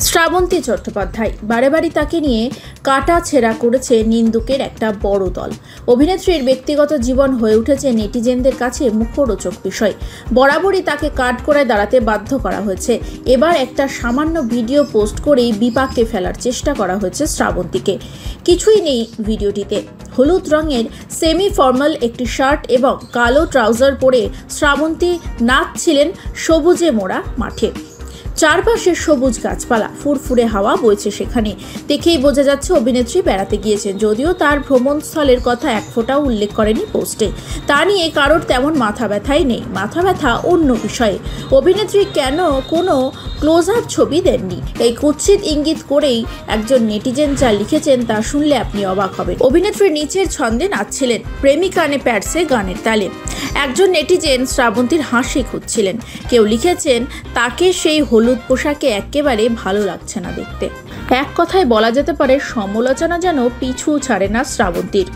শ্রাবন্তী চট্টোপাধ্যায় বারে বারে তাকে নিয়ে কাটাছেঁড়া করেছে নিন্দুকের একটা বড় দল। অভিনেত্রীর ব্যক্তিগত জীবন হয়ে উঠেছে নেটিজেনদের কাছে মুখরোচক বিষয়। বরাবরই তাকে কাঠগড়ায় দাঁড়াতে বাধ্য করা হয়েছে। এবার একটা সামান্য ভিডিও পোস্ট করেই বিপাকে ফেলার চেষ্টা করা হয়েছে শ্রাবন্তীকে। কিছুই নেই ভিডিওটিতে। হলুদ রঙের সেমি ফর্মাল একটি শার্ট এবং কালো ট্রাউজার পরে শ্রাবন্তী নাচছিলেন সবুজে মোড়া মাঠে। চারপাশে সবুজ গাছপালা, ফুরফুরে হাওয়া বইছে সেখানে। দেখেই বোঝা যাচ্ছে অভিনেত্রী বেড়াতে গিয়েছেন, যদিও তার ভ্রমণস্থলের কথা এক ফোঁটাও উল্লেখ করেনি পোস্টে। তা নিয়ে কারোর তেমন মাথা ব্যথাই নেই। মাথা ব্যথা অন্য বিষয়ে। অভিনেত্রী কেন কোনো ক্লোজ আপ ছবি দেননি, এই কুৎসিত ইঙ্গিত করেই একজন নেটিজেন যা লিখেছেন তা শুনলে আপনি অবাক হবেন। অভিনেত্রী নিচের ছন্দে নাচছিলেন, প্রেমিকা নে প্যাটসে গানের তালে। একজন নেটিজেন শ্রাবন্তীর হাসি খুঁজছিলেন। কেউ লিখেছেন তাকে সেই হলুদ পোশাকে একেবারে ভালো লাগছে না দেখতে। এক কথায় বলা যেতে পারে সমালোচনা যেন পিছু ছাড়ে না শ্রাবন্তীর।